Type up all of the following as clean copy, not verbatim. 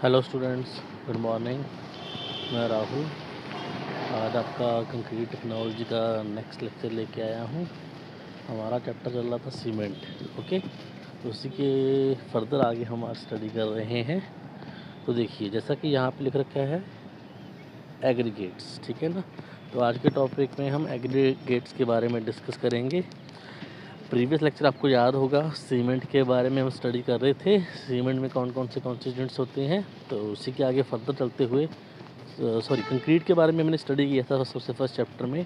Hello students, good morning. मैं राहुल। आज आपका कंक्रीट टेक्नोलॉजी का नेक्स्ट लेक्चर लेके आया हूँ। हमारा चैप्टर चल रहा था सीमेंट। ओके, तो उसी के फर्दर आगे हम आज स्टडी कर रहे हैं। तो देखिए, जैसा कि यहाँ पे लिख रखा है एग्रीगेट्स, ठीक है ना। तो आज के टॉपिक में हम एग्रीगेट्स के बारे में डिस्कस करेंगे। प्रीवियस लेक्चर आपको याद होगा, सीमेंट के बारे में हम स्टडी कर रहे थे। सीमेंट में कौन कौन से कॉन्स्टिट्यूएंट्स होते हैं, तो उसी के आगे फर्दर चलते हुए कंक्रीट के बारे में हमने स्टडी किया था सबसे फर्स्ट चैप्टर में।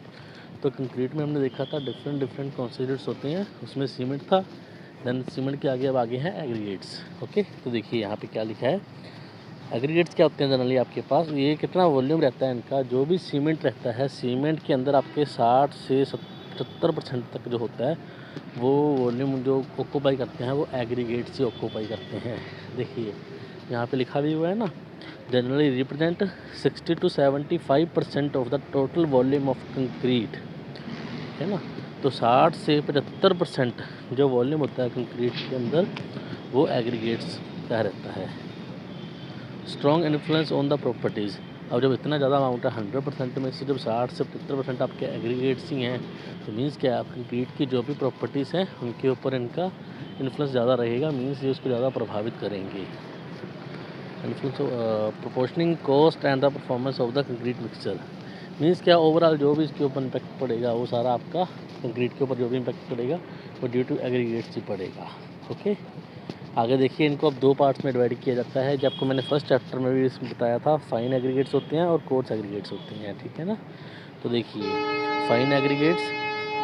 तो कंक्रीट में हमने देखा था डिफरेंट कॉन्स्टिट्यूएंट्स होते हैं, उसमें सीमेंट था। देन सीमेंट के आगे अब आगे हैं एग्रीगेट्स। ओके, तो देखिए यहाँ पे क्या लिखा है। एग्रीगेट्स क्या होते हैं जनरली आपके पास, ये कितना वॉल्यूम रहता है इनका। जो भी सीमेंट रहता है, सीमेंट के अंदर आपके 60 से 70% तक जो होता है, वो वॉल्यूम जो ऑक्यूपाई करते हैं वो एग्रीगेट्स ही ऑक्यूपाई करते हैं। देखिए यहाँ पे लिखा भी हुआ है ना, generally represent 60 to 75% of the total volume of concrete, है ना। तो 60 से 75% जो वॉल्यूम होता है कंक्रीट के अंदर, वो एग्रीगेट्स का रहता है। Strong influence on the properties. अब जब इतना ज़्यादा अमाउंट है 100% में से जब 60 से 75% आपके एग्रीगेट्स ही हैं, तो मीन्स क्या है, कंक्रीट की जो भी प्रॉपर्टीज़ हैं उनके ऊपर इनका इन्फ्लुएंस ज़्यादा रहेगा। मीन्स ये उसको ज़्यादा प्रभावित करेंगे। Influence proportioning cost and the performance of the concrete mixture. Means क्या, ओवरऑल जो भी इसके ऊपर इम्पैक्ट पड़ेगा, वो सारा आपका कंक्रीट के ऊपर जो भी इम्पैक्ट पड़ेगा वो ड्यू टू एग्रीगेट्स ही पड़ेगा। ओके, आगे देखिए, इनको अब दो पार्ट्स में डिवाइड किया जाता है। जब आपको मैंने फर्स्ट चैप्टर में भी इसमें बताया था, फाइन एग्रीगेट्स होते हैं और कोर्स एग्रीगेट्स होते हैं, ठीक है ना। तो देखिए फाइन एग्रीगेट्स,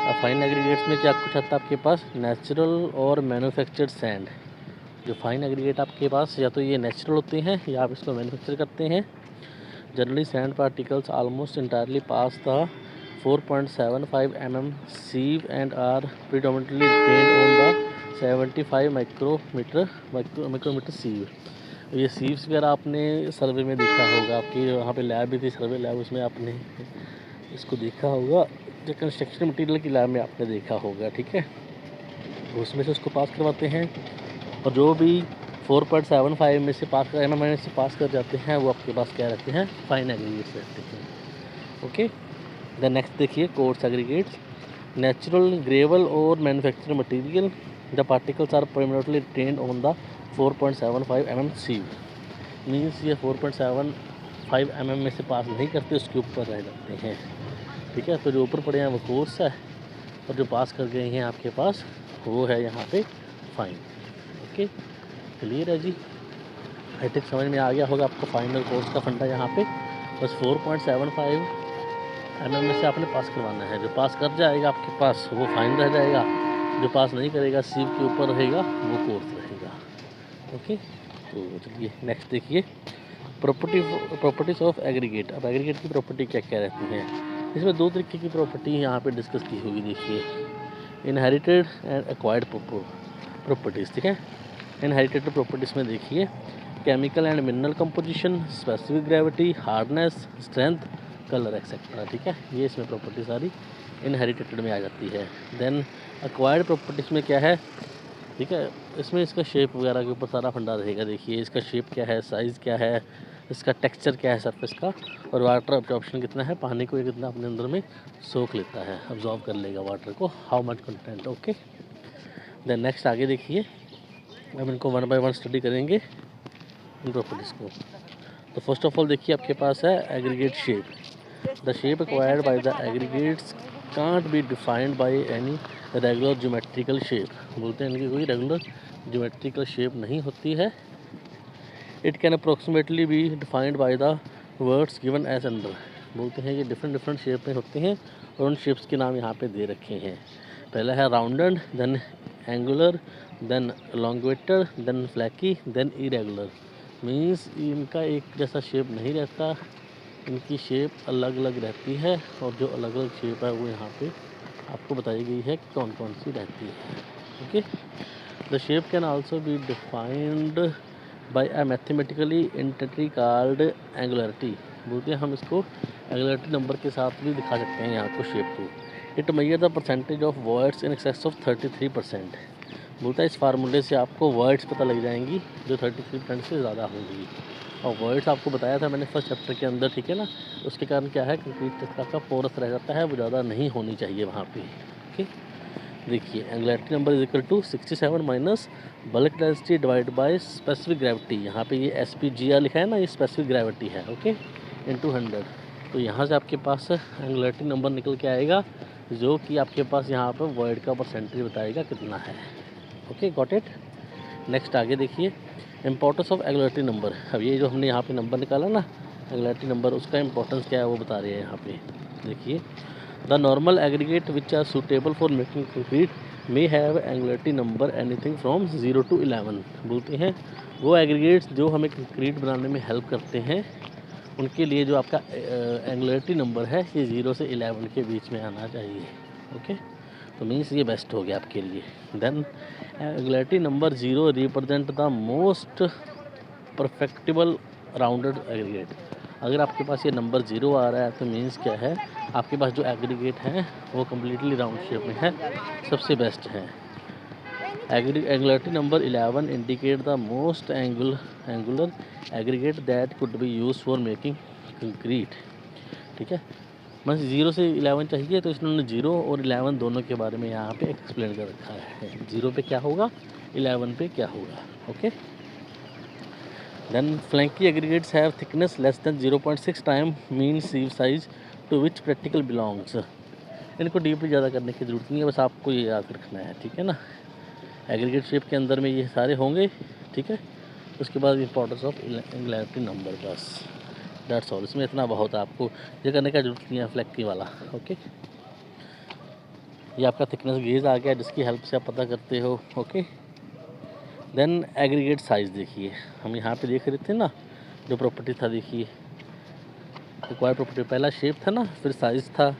अब फाइन एग्रीगेट्स में क्या कुछ आता है आपके पास, नेचुरल और मैन्युफैक्चर्ड सैंड। जो फाइन एग्रीगेट आपके पास या तो ये नेचुरल होते हैं या आप इसको मैन्युफैक्चर करते हैं। Generally sand particles almost entirely pass the 4.75 mm sieve and are predominantly retained on the 75 micrometre sieve. ये सीव्स वगैरह आपने सर्वे में देखा होगा, आपकी वहाँ पे लैब भी थी, सर्वे लैब, उसमें आपने इसको देखा होगा। जो कंस्ट्रक्शन मटेरियल की लैब में आपने देखा होगा, ठीक है। उसमें से उसको पास करवाते हैं, और जो भी 4.75 में से पास कर में से पास कर जाते हैं, वो आपके पास क्या रहते हैं, फाइन एग्रीगेट्स रहते हैं। ओके, द नेक्स्ट देखिए कोर्स एग्रीगेट्स। नेचुरल ग्रेवल और manufacture material, the particles are permanently retained on the 4.75 mm sieve. Means ये 4.75 mm में से पास नहीं करते, उसके ऊपर रह जाते हैं, ठीक है। तो जो ऊपर पड़े हैं वो कोर्स है, और जो पास कर गए हैं आपके पास वो है यहाँ पे फाइन। ओके, क्लियर है जी। आई थिंक समझ में आ गया होगा आपको फाइनल कोर्स का फंडा। यहाँ पे बस 4.75 mm में से आपने पास करवाना है। जो पास कर जाएगा आपके पास वो फाइन रह जाएगा, जो पास नहीं करेगा सीव के ऊपर रहेगा वो कोर्स रहेगा। ओके, तो चलिए नेक्स्ट देखिए, प्रॉपर्टीज ऑफ एग्रीगेट। अब एग्रीगेट की प्रॉपर्टी क्या क्या रहती हैं, इसमें दो तरीके की प्रॉपर्टी यहाँ पे डिस्कस की होगी। देखिए, इनहेरिटेड एंड एक्वायर्ड प्रॉपर्टीज़, ठीक है। इनहेरिटेड प्रॉपर्टीज़ में देखिए, chemical and mineral composition, specific gravity, hardness, strength, colour etcetera, ठीक है। ये इसमें प्रॉपर्टी सारी इनहेरिटेड में आ जाती है। देन एक्वायर्ड प्रॉपर्टीज़ में क्या है, ठीक है, इसमें इसका शेप वगैरह के ऊपर सारा फंडा रहेगा। देखिए इसका शेप क्या है, साइज़ क्या है, इसका टेक्सचर क्या है सरफेस का, और वाटर अब्जॉर्प्शन कितना है, पानी को ये कितना अपने अंदर में सोख लेता है, अब्जॉर्ब कर लेगा वाटर को, how much content. Okay, then next आगे देखिए, अब इनको वन बाय वन स्टडी करेंगे इन प्रॉपर्टीज़ को। तो फर्स्ट ऑफ ऑल देखिए, आपके पास है aggregate shape. The shape acquired by the aggregates can't be defined by any regular geometrical shape. बोलते हैं इनकी कोई रेगुलर ज्योमेट्रिकल शेप नहीं होती है। It can approximately be defined by the words given as under. बोलते हैं ये डिफरेंट शेप में होते हैं, और उन शेप्स के नाम यहाँ पे दे रखे हैं। पहला है rounded, then angular, then elongated, then flaky, then irregular. Means इनका एक जैसा शेप नहीं रहता, इनकी शेप अलग अलग रहती है, और जो अलग अलग शेप है वो यहाँ पे आपको बताई गई है कौन कौन सी रहती है। Okay, the shape can also be defined bye a mathematically entity called angularity. बोलते हैं हम इसको एंगुलरिटी नंबर के साथ भी दिखा सकते हैं यहाँ को शेप को। It measure the percentage of voids in excess of 33%। बोलता है इस फार्मूले से आपको वर्ड्स पता लग जाएंगी जो 33% से ज़्यादा होंगी। और वर्ड्स आपको बताया था मैंने फर्स्ट चैप्टर के अंदर, ठीक है ना। उसके कारण क्या है, कंक्रीट टेक्सचर का पोरस रह जाता है, वो ज़्यादा नहीं होनी चाहिए वहाँ पे। ओके, देखिए angularity number is equal to 67 minus bulk density divide by specific gravity. यहाँ पे ये SPGR लिखा है ना, ये स्पेसिफिक ग्रेविटी है। Okay, into 100। तो यहाँ से आपके पास एंगुलैरिटी नंबर निकल के आएगा, जो कि आपके पास यहाँ पर वर्ड का परसेंटेज बताएगा कितना है। Okay, got it. नेक्स्ट आगे देखिए, इंपॉर्टेंस ऑफ एंगुलैरिटी नंबर। अब ये जो हमने यहाँ पे नंबर निकाला ना एंगुलैरिटी नंबर, उसका इंपॉर्टेंस क्या है वो बता रहे हैं यहाँ पे। देखिए, the normal aggregate which are suitable for making concrete may have angularity number anything from 0 to 11। बोलते हैं वो एग्रीगेट्स जो हमें कंक्रीट बनाने में हेल्प करते हैं, उनके लिए जो आपका एंगुलैरिटी नंबर है ये 0 से 11 के बीच में आना चाहिए। ओके, तो मीन्स ये बेस्ट हो गया आपके लिए। Then angularity number 0 represent the most perfectible rounded aggregate. अगर आपके पास ये नंबर 0 आ रहा है तो मीन्स क्या है, आपके पास जो एग्रीगेट हैं वो कम्प्लीटली राउंड शेप में है, सबसे बेस्ट है। Angularity number 11 indicate the most angular aggregate that could be use for making concrete. ठीक है, बस 0 से 11 चाहिए, तो इन्होंने 0 और 11 दोनों के बारे में यहाँ पे एक्सप्लेन कर रखा है। 0 पे क्या होगा, 11 पे क्या होगा। Okay, then flaky aggregates have thickness less than 0.6 time mean sieve size to which practical belongs. इनको डीपली ज़्यादा करने की ज़रूरत नहीं है, बस आपको ये याद रखना है, ठीक है ना। एग्रीगेट शेप के अंदर में ये सारे होंगे, ठीक है। उसके बाद इंपॉर्टेंस ऑफ एंगुलैरिटी नंबर, बस दैट्स ऑल। इसमें इतना बहुत है, आपको ये करने का जरूरत नहीं है फ्लैंकी वाला। ओके, ये आपका थिकनेस गेज आ गया जिसकी हेल्प से आप पता करते हो। ओके, देन एग्रीगेट साइज़ देखिए, हम यहाँ पे देख रहे थे ना जो प्रॉपर्टी था, देखिए रिक्वायर्ड प्रॉपर्टी पहला शेप था ना, फिर साइज़ था,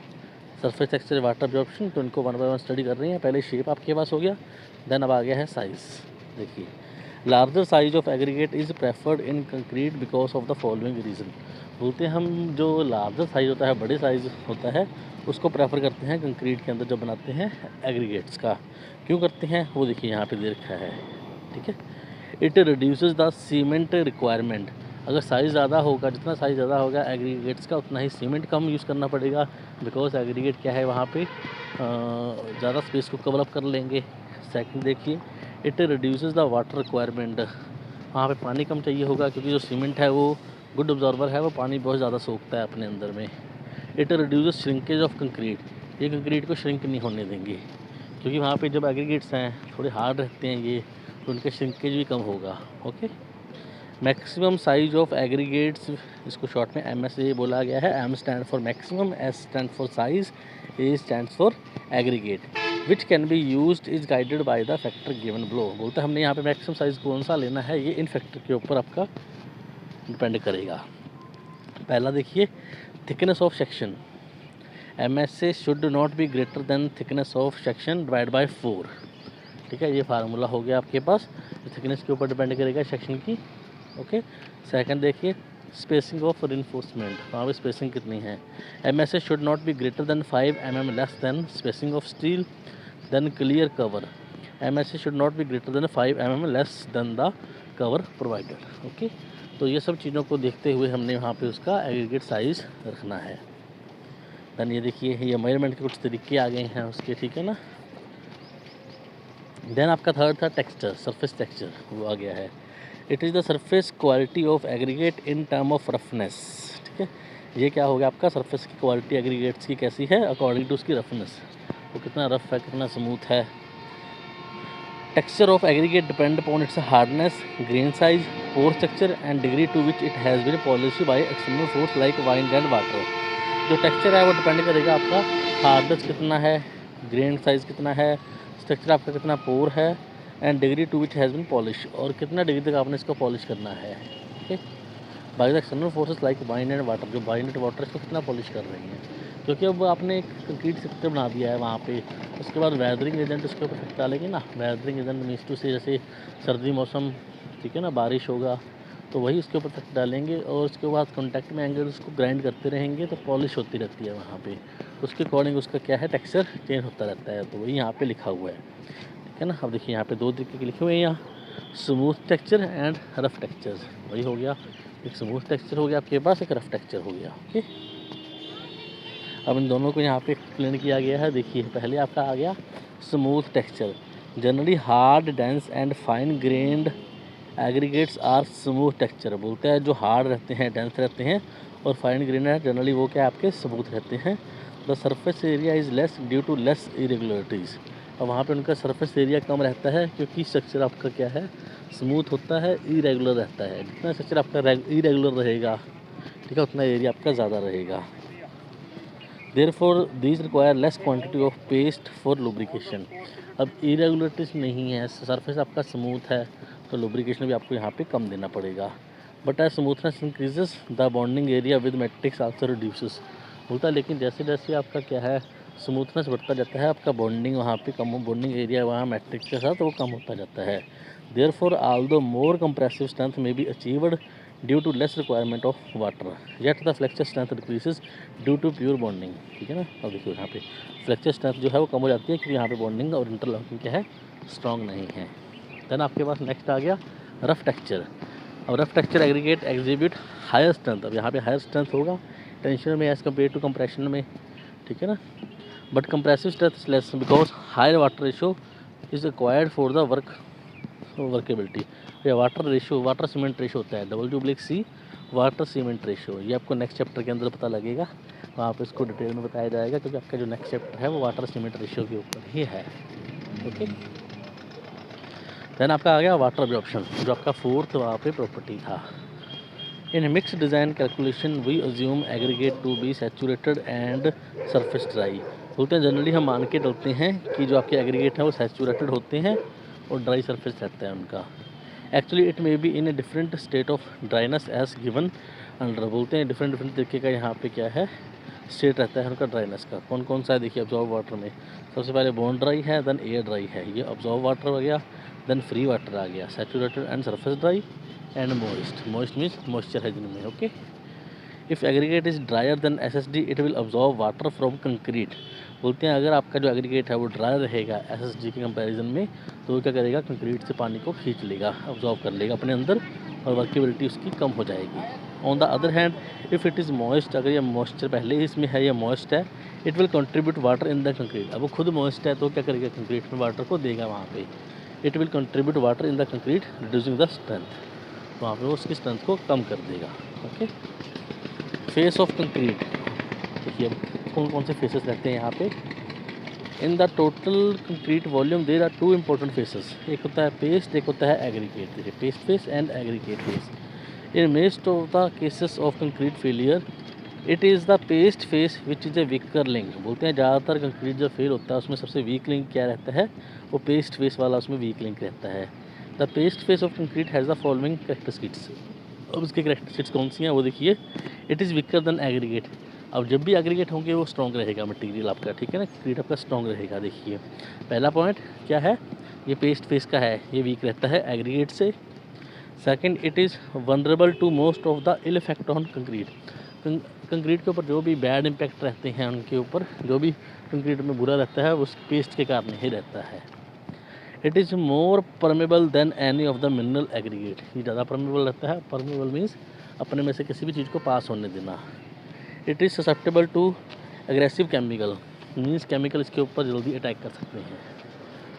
सरफेस टेक्सचर, वाटर एब्जॉर्प्शन। तो इनको 1 by 1 स्टडी कर रही हैं। पहले शेप आपके पास हो गया, देन अब आ गया है साइज़। देखिए, larger size of aggregate is preferred in concrete because of the following reason. बोलते हैं हम जो लार्जर साइज़ होता है, बड़े साइज़ होता है, उसको प्रेफर करते हैं कंक्रीट के अंदर जब बनाते हैं एग्रीगेट्स का। क्यों करते हैं वो देखिए यहाँ पे दे रखा है, ठीक है। It reduces the cement requirement. अगर साइज़ ज़्यादा होगा, जितना साइज़ ज़्यादा होगा एग्रीगेट्स का, उतना ही सीमेंट कम यूज़ करना पड़ेगा। बिकॉज एग्रीगेट क्या है, वहाँ पे ज़्यादा स्पेस को कवर अप कर लेंगे। सेकंड देखिए, it reduces the water requirement. वहाँ पे पानी कम चाहिए होगा, क्योंकि जो सीमेंट है वो गुड ऑब्जॉर्वर है, वो पानी बहुत ज़्यादा सोखता है अपने अंदर में। It reduces shrinkage of concrete. ये कंक्रीट को श्रिंक नहीं होने देंगे, क्योंकि वहाँ पे जब एग्रीगेट्स हैं थोड़े हार्ड रहते हैं ये, तो उनके श्रिंकेज भी कम होगा। Okay, maximum size of aggregates, इसको शॉर्ट में MSA बोला गया है। M stand for maximum, S stand for size, A stand for aggregate, which can be used is guided by the factor given below. बोलता है हमने यहाँ पे मैक्सिमम साइज कौन सा लेना है, ये इन फैक्टर के ऊपर आपका डिपेंड करेगा। पहला देखिए, thickness of section. MSA should not be greater then thickness of section divide by 4। ठीक है, ये फार्मूला हो गया आपके पास, थिकनेस के ऊपर डिपेंड करेगा सेक्शन की। ओके, सेकंड देखिए, स्पेसिंग ऑफ रिइंफोर्समेंट। वहाँ पे स्पेसिंग कितनी है। MSA should not be greater than 5 mm less than spacing of steel. Then clear cover, MSA should not be greater than 5 mm less than the cover provided. Okay, तो ये सब चीज़ों को देखते हुए हमने वहाँ पे उसका एग्रीगेट साइज़ रखना है। देन ये देखिए, ये मेजरमेंट के कुछ तरीके आ गए हैं उसके, ठीक है ना। देन आपका थर्ड था टेक्सचर, सरफेस टेक्सचर, वो आ गया है। It is the surface quality of aggregate in term of roughness. ठीक है, ये क्या हो गया आपका, सरफेस की क्वालिटी एग्रीगेट्स की कैसी है अकॉर्डिंग टू उसकी रफनेस, वो कितना रफ है, कितना स्मूथ है। Texture of aggregate depend upon its hardness, grain size, pore structure and degree to which it has been polished by external force like wind and water. जो texture है वो depend करेगा आपका हार्डनेस कितना है, ग्रेन साइज़ कितना है, structure आपका कितना पोर है, and degree to which has been polish, और कितना डिग्री तक आपने इसको पॉलिश करना है। Okay, by the external forces like wind and water, जो वाइंड एंड वाटर इसको कितना पॉलिश कर रही हैं, क्योंकि अब आपने एक कंक्रीट स्ट्रक्चर बना दिया है वहाँ पे। उसके बाद वेदरिंग एजेंट उसके ऊपर इफेक्ट डालेंगे ना। वेदरिंग एजेंट मीन्स टू से, जैसे सर्दी मौसम, ठीक है ना, बारिश होगा तो वही उसके ऊपर इफेक्ट डालेंगे, और उसके बाद कॉन्टैक्ट में आएंगे, उसको ग्राइंड करते रहेंगे तो पॉलिश होती रहती है वहाँ पे। उसके अकॉर्डिंग उसका क्या है, टेक्सचर चेंज होता रहता है, तो वही यहाँ पे लिखा हुआ है। है ना। अब देखिए यहाँ पे 2 तरीके के लिखे हुए हैं यहाँ, smooth texture and rough texture. वही हो गया, एक स्मूथ टेक्सचर हो गया आपके पास, एक रफ टेक्सचर हो गया। ओके, अब इन दोनों को यहाँ पे एक्सप्लेन किया गया है। देखिए पहले आपका आ गया smooth texture. Generally hard, dense and fine grained aggregates are smooth texture. बोलते हैं जो हार्ड रहते हैं, डेंस रहते हैं और फाइन ग्रेन है, जनरली वो क्या आपके स्मूथ रहते हैं। The surface area is less due to less irregularities. और वहाँ पे उनका सरफेस एरिया कम रहता है क्योंकि स्ट्रक्चर आपका क्या है, स्मूथ होता है, इरेगुलर रहता है। जितना स्ट्रक्चर आपका इरेगुलर रहेगा, ठीक है, उतना एरिया आपका ज़्यादा रहेगा। Therefore these require less quantity of paste for lubrication. अब इरेगुलरिटीज नहीं है, सरफेस आपका स्मूथ है, तो लुब्रिकेशन भी आपको यहाँ पे कम देना पड़ेगा। But as smoothness increases the bonding area with matrix also reduces. होता है, लेकिन जैसे जैसे आपका क्या है, स्मूथनेस बढ़ता जाता है, आपका बॉन्डिंग वहाँ पे कम, बॉन्डिंग एरिया वहाँ मैट्रिक्स के साथ वो कम होता जाता है। Therefore although more compressive strength may be achieved due to less requirement of water, yet the flexure strength decreases due to poor bonding. ठीक है ना। अब देखिए यहाँ पे फ्लेक्चर स्ट्रेंथ जो है वो कम हो जाती है क्योंकि यहाँ पे बॉन्डिंग और इंटरलॉकिंग क्या है, स्ट्रॉन्ग नहीं है। देन आपके पास नेक्स्ट आ गया रफ टेक्सचर। अब rough texture aggregate exhibit higher strength. अब यहाँ पे हायर स्ट्रेंथ होगा टेंशन में एज कम्पेयर टू कंप्रेशन में, ठीक है ना। But compressive strength is less because higher water ratio is required for the workability. या water ratio, water cement ratio होता है, W/C वाटर सीमेंट रेशो। ये आपको नेक्स्ट चैप्टर के अंदर पता लगेगा, वहाँ पे इसको डिटेल में बताया जाएगा क्योंकि आपका जो नेक्स्ट चैप्टर है वो वाटर सीमेंट रेशो के ऊपर ही है। ओके, देन आपका आ गया वाटर एब्जॉर्प्शन, जो आपका फोर्थ वहाँ पे प्रॉपर्टी था। In mix design calculation we assume aggregate to be saturated and surface dry. बोलते हैं जनरली हम मान के चलते हैं कि जो आपके एग्रीगेट हैं वो सैचुरेटेड होते हैं और ड्राई सरफेस रहता है उनका। Actually it may be in a different state of dryness as given under. बोलते हैं डिफरेंट तरीके का यहाँ पे क्या है, स्टेट रहता है उनका ड्राइनेस का। कौन कौन सा है देखिए, ऑब्जॉर्व वाटर में सबसे पहले बोन ड्राई है, देन एयर ड्राई है, ये ऑब्जॉर्व वाटर हो गया। देन फ्री वाटर आ गया, saturated and surface dry and moist. Moist means moisture है जिनमें। Okay, if aggregate is dryer than SSD it will absorb water from concrete. बोलते हैं अगर आपका जो एग्रीगेट है वो ड्राई रहेगा SSD के कंपैरिजन में, तो वो क्या करेगा, कंक्रीट से पानी को खींच लेगा, ऑब्जॉर्व कर लेगा अपने अंदर और वर्केबिलिटी उसकी कम हो जाएगी। On the other hand if it is moist, अगर ये मॉइस्चर पहले ही इसमें है, ये मॉइस्ट है, it will contribute water in the concrete. अब वो खुद मॉइस्ट है तो क्या करेगा, कंक्रीट में वाटर को देगा वहाँ पे। It will contribute water in the concrete reducing the strength, वहाँ पे वो उसकी स्ट्रेंथ को कम कर देगा। Okay, face of concrete. देखिए अब कौन कौन से फेसेस रहते हैं यहाँ पे। In the total concrete volume there are 2 important phases, एक होता है पेस्ट, एक होता है एग्रीगेट। देखिए paste phase and aggregate phase. In most of the cases of concrete failure it is the paste phase which is a weaker link. बोलते हैं ज़्यादातर कंक्रीट जो फेल होता है उसमें सबसे वीक लिंक क्या रहता है, वो पेस्ट फेस वाला उसमें वीक लिंक रहता है। The paste face of concrete has the following characteristics. अब उसके कैरेक्टरिस्टिक्स कौन सी हैं वो देखिए। It is weaker then aggregate. अब जब भी एग्रीगेट होंगे वो स्ट्रॉन्ग रहेगा मटेरियल आपका, ठीक है ना, कंक्रीट आपका स्ट्रॉन्ग रहेगा। देखिए पहला पॉइंट क्या है, ये पेस्ट फेस का है, ये वीक रहता है एग्रीगेट से। Second, it is vulnerable to most of the ill effect on concrete. Concrete के ऊपर जो भी बैड इम्पैक्ट रहते हैं, उनके ऊपर जो भी कंक्रीट में बुरा रहता है उस पेस्ट के कारण ही रहता है। It is more permeable than any of the mineral aggregate. ये ज़्यादा परमेबल रहता है, परमेबल मीन्स अपने में से किसी भी चीज़ को पास होने देना। It is susceptible to aggressive chemical, means chemical इसके ऊपर जल्दी अटैक कर सकते हैं,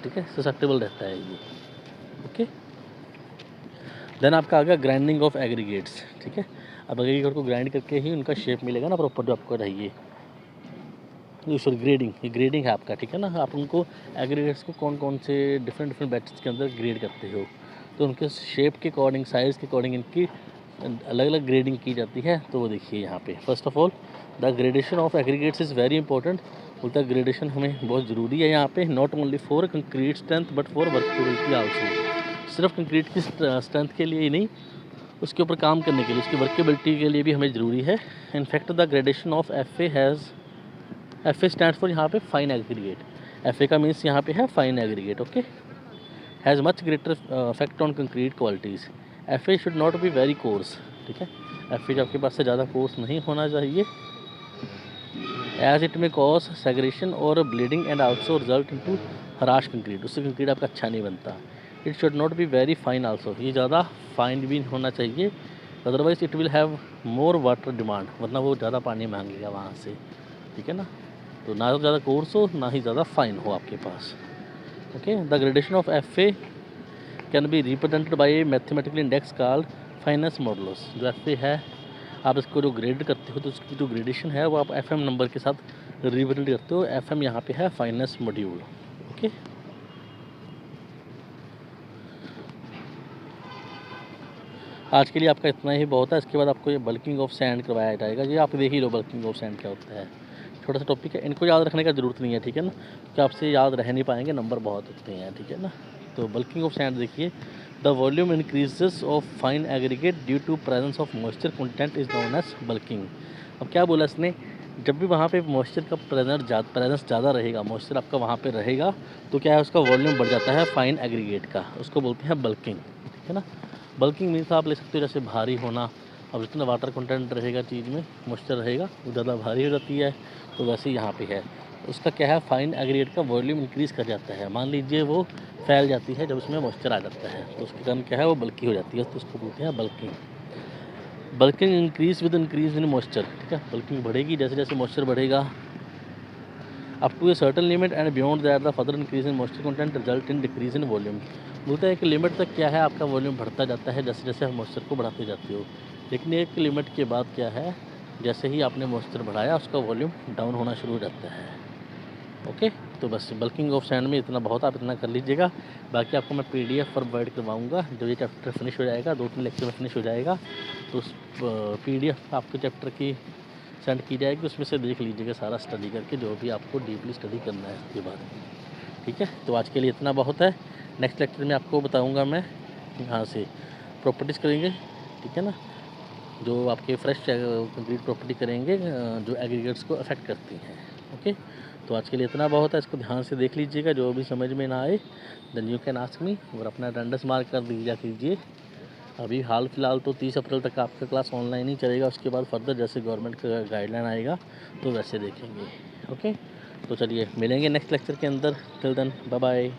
ठीक है, ससेप्टेबल रहता है ये। ओके, देन आपका आ गया ग्राइंडिंग ऑफ एग्रीगेट्स, ठीक है। अब एग्रीगेट को ग्राइंड करके ही उनका शेप मिलेगा ना प्रॉपर जो आपको चाहिए। सॉरी ग्रेडिंग, ये ग्रेडिंग है आपका, ठीक है ना। आप उनको एग्रीगेट्स को कौन कौन से डिफरेंट बैचेस के अंदर ग्रेड करते हो, तो उनके शेप के अकॉर्डिंग, साइज़ के अकॉर्डिंग इनकी अलग अलग ग्रेडिंग की जाती है। तो वो देखिए यहाँ पे first of all the gradation of aggregates is very important. बोलता है ग्रेडेशन हमें बहुत ज़रूरी है यहाँ पे, not only for concrete strength but for workability also. सिर्फ कंक्रीट की स्ट्रेंथ के लिए ही नहीं, उसके ऊपर काम करने के लिए, उसकी वर्केबिलिटी के लिए भी हमें ज़रूरी है। In fact the gradation of FA stand for यहाँ पे फाइन एग्रीगेट। FA का मीन्स यहाँ पे है fine aggregate. Okay, has much greater effect on concrete qualities. FA should not be very course, ठीक है। FA आपके पास से ज़्यादा कोर्स नहीं होना चाहिए, एज इट में कॉज सेग्रेशन और bleeding and also result into harsh concrete, उससे कंक्रीट आपका अच्छा नहीं बनता। It should not be very fine also, ये ज़्यादा फाइन भी होना चाहिए, otherwise it will have more water demand, वरना वो ज़्यादा पानी मांगेगा वहाँ से, ठीक है ना। तो ना तो ज़्यादा कोर्स हो ना ही ज़्यादा फाइन हो आपके पास। Okay, the gradation of FA can be represented by mathematical index called fineness modulus. जो FA है, आप इसको जो ग्रेड करते हो तो उसकी जो ग्रेडेशन है वो आप FM नंबर के साथ रिप्रेजेंट करते हो। FM यहाँ पे है फाइनेंस मॉड्यूल। ओके, आज के लिए आपका इतना ही बहुत है। इसके बाद आपको ये बल्किंग ऑफ सैंड करवाया जाएगा। ये आप देख ही लो बल्किंग ऑफ सैंड क्या होता है। छोटा सा टॉपिक है, इनको याद रखने का ज़रूरत नहीं है, ठीक है ना, कि आपसे याद रह नहीं पाएंगे, नंबर बहुत होते हैं, ठीक है ना। तो बल्किंग ऑफ सैंड देखिए, the volume increases of fine aggregate due to presence of moisture content is known as bulking. अब क्या बोला इसने, जब भी वहाँ पे मॉइस्चर का प्रेजेंस ज़्यादा रहेगा, मॉइस्चर आपका वहाँ पे रहेगा, तो क्या है, उसका वॉल्यूम बढ़ जाता है फाइन एग्रीगेट का, उसको बोलते हैं बल्किंग, ठीक है ना। बल्किंग मीन्स आप ले सकते हो जैसे भारी होना। अब जितना वाटर कंटेंट रहेगा चीज़ में, मॉइस्चर रहेगा, वो ज़्यादा भारी हो जाती है, तो वैसे ही यहाँ पे है। उसका क्या है, फाइन एग्रीगेट का वॉल्यूम इंक्रीज़ कर जाता है। मान लीजिए वो फैल जाती है जब उसमें मॉइस्चर आ जाता है, तो उसके कारण क्या है, वो बल्की हो जाती है, तो उसको बोलते हैं bulking. Bulking increase with increase in moisture, ठीक है, बल्किंग बढ़ेगी जैसे जैसे मॉइस्चर बढ़ेगा, up to a certain limit and beyond that the further increase in moisture content result in decrease in volume. बोलते हैं कि लिमिट तक क्या है, आपका वॉल्यूम बढ़ता जाता है जैसे जैसे आप मॉइस्चर को बढ़ाते जाते हो, लेकिन एक लिमिट के बाद क्या है, जैसे ही आपने मॉइस्चर बढ़ाया उसका वॉल्यूम डाउन होना शुरू हो जाता है। ओके, तो बस बल्किंग ऑफ सैंड में इतना बहुत, आप इतना कर लीजिएगा। बाकी आपको मैं PDF पर प्रोवाइड करवाऊँगा जब ये चैप्टर फिनिश हो जाएगा, 2-3 लेक्चर में फिनिश हो जाएगा, तो उस PDF आपके चैप्टर की सेंड की जाएगी, उसमें से देख लीजिएगा सारा स्टडी करके, जो भी आपको डीपली स्टडी करना है इसके बाद, ठीक है। तो आज के लिए इतना बहुत है। नेक्स्ट लेक्चर में आपको बताऊंगा मैं यहाँ से प्रॉपर्टीज़ करेंगे, ठीक है ना, जो आपके फ्रेश कंक्रीट प्रॉपर्टी करेंगे, जो एग्रीगेट्स को अफेक्ट करती हैं। ओके, तो आज के लिए इतना बहुत है, इसको ध्यान से देख लीजिएगा, जो भी समझ में ना आए then you can ask me, और अपना अटेंडेंस मार्क कर दीजिए कीजिए। अभी हाल फिलहाल तो 30 अप्रैल तक आपका क्लास ऑनलाइन ही चलेगा, उसके बाद फर्दर जैसे गवर्नमेंट का गाइडलाइन आएगा तो वैसे देखेंगे। ओके, तो चलिए मिलेंगे नेक्स्ट लेक्चर के अंदर। Till then bye bye.